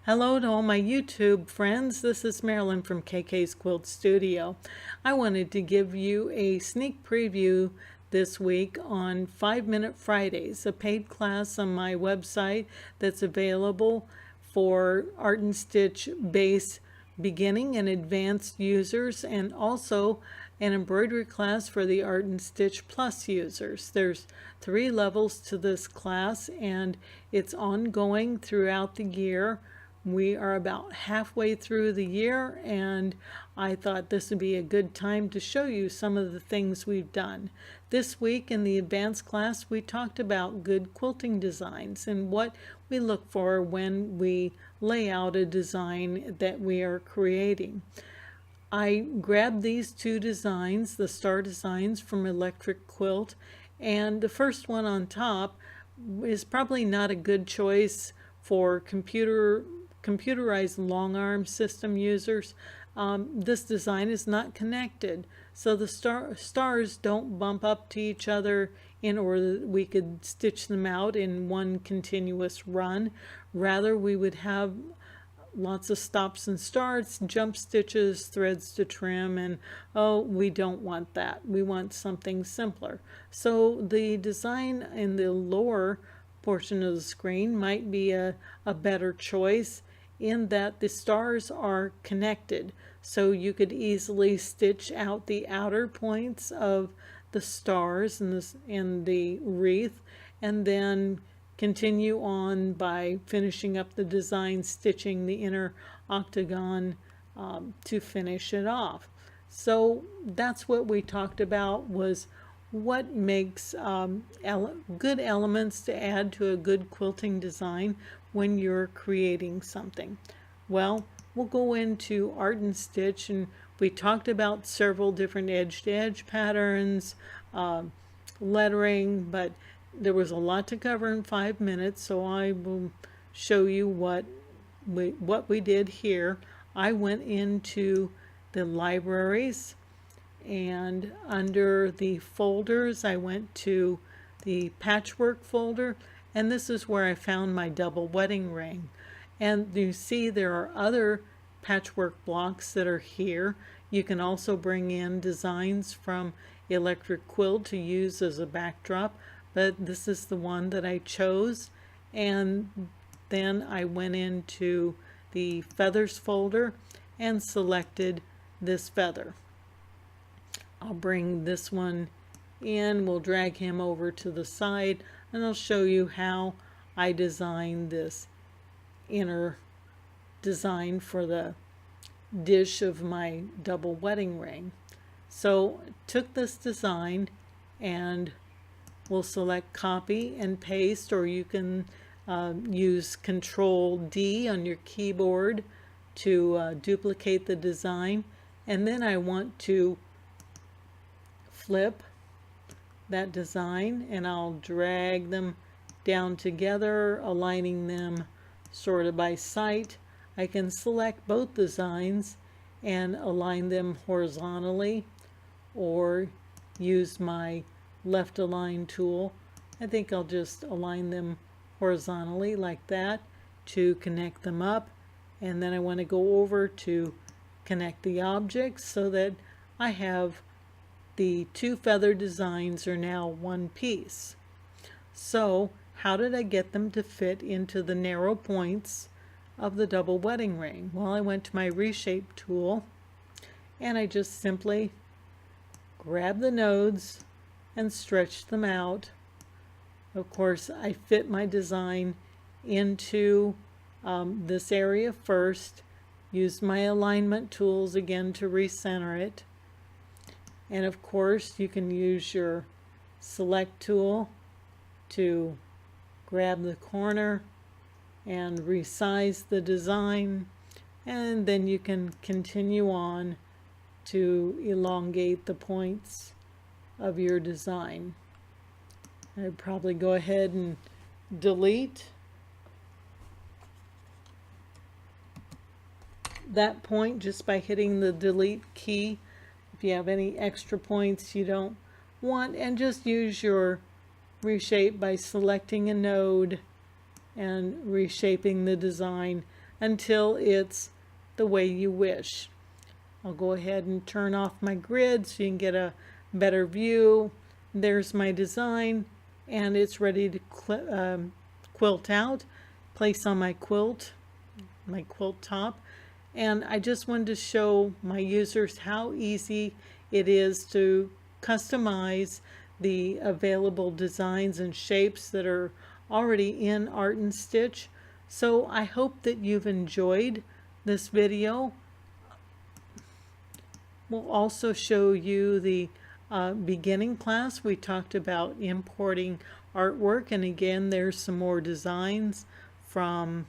Hello to all my YouTube friends. This is Marilyn from KK's Quilt Studio. I wanted to give you a sneak preview this week on 5-Minute Fridays, a paid class on my website that's available for Art and Stitch base beginning and advanced users, and also an embroidery class for the Art and Stitch Plus users. There's 3 levels to this class, and it's ongoing throughout the year. We are about halfway through the year, and I thought this would be a good time to show you some of the things we've done. This week in the advanced class, we talked about good quilting designs and what we look for when we lay out a design that we are creating. I grabbed these 2 designs, the star designs from Electric Quilt, and the first one on top is probably not a good choice for computerized long arm system users. This design is not connected, so the stars don't bump up to each other in order that we could stitch them out in one continuous run. Rather, we would have lots of stops and starts, jump stitches, threads to trim, and we don't want that. We want something simpler. So the design in the lower portion of the screen might be a better choice, in that the stars are connected, so you could easily stitch out the outer points of the stars in the wreath, and then continue on by finishing up the design, stitching the inner octagon to finish it off. So that's what we talked about, was what makes good elements to add to a good quilting design when you're creating something. Well, we'll go into Art and Stitch, and we talked about several different edge-to-edge patterns, lettering, but there was a lot to cover in 5 minutes, so I will show you what we did here. I went into the libraries, and under the folders I went to the patchwork folder, and this is where I found my double wedding ring. And you see there are other patchwork blocks that are here. You can also bring in designs from Electric Quilt to use as a backdrop, but this is the one that I chose. And then I went into the feathers folder and selected this feather. I'll bring this one in, we'll drag him over to the side, and I'll show you how I designed this inner design for the dish of my double wedding ring. So took this design, and we'll select copy and paste, or you can use Control D on your keyboard to duplicate the design. And then I want to flip that design, and I'll drag them down together, aligning them sort of by sight. I can select both designs and align them horizontally, or use my left align tool. I think I'll just align them horizontally like that to connect them up, and then I want to go over to connect the objects so that I have the 2 feather designs are now one piece. So how did I get them to fit into the narrow points of the double wedding ring? Well, I went to my reshape tool, and I just simply grabbed the nodes and stretched them out. Of course, I fit my design into this area first, used my alignment tools again to recenter it. And of course, you can use your select tool to grab the corner and resize the design, and then you can continue on to elongate the points of your design. I'd probably go ahead and delete that point just by hitting the delete key if you have any extra points you don't want, and just use your reshape by selecting a node and reshaping the design until it's the way you wish. I'll go ahead and turn off my grid so you can get a better view. There's my design, and it's ready to quilt out, place on my quilt top. And I just wanted to show my users how easy it is to customize the available designs and shapes that are already in Art and Stitch. So I hope that you've enjoyed this video. We'll also show you the beginning class. We talked about importing artwork, and again there's some more designs from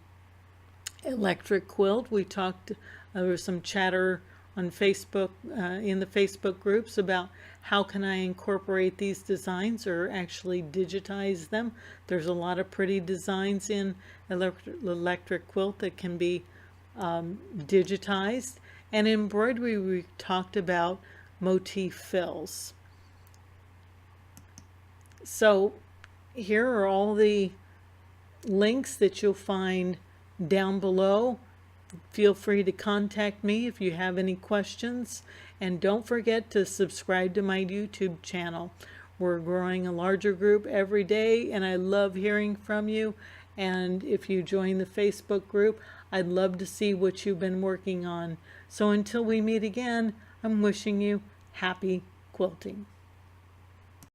Electric Quilt. We talked, there was some chatter on Facebook, in the Facebook groups, about how can I incorporate these designs or actually digitize them. There's a lot of pretty designs in Electric Quilt that can be digitized. And embroidery, we talked about motif fills. So here are all the links that you'll find down below. Feel free to contact me if you have any questions, and don't forget to subscribe to my YouTube channel. We're growing a larger group every day, and I love hearing from you. And if you join the Facebook group, I'd love to see what you've been working on. So until we meet again, I'm wishing you happy quilting.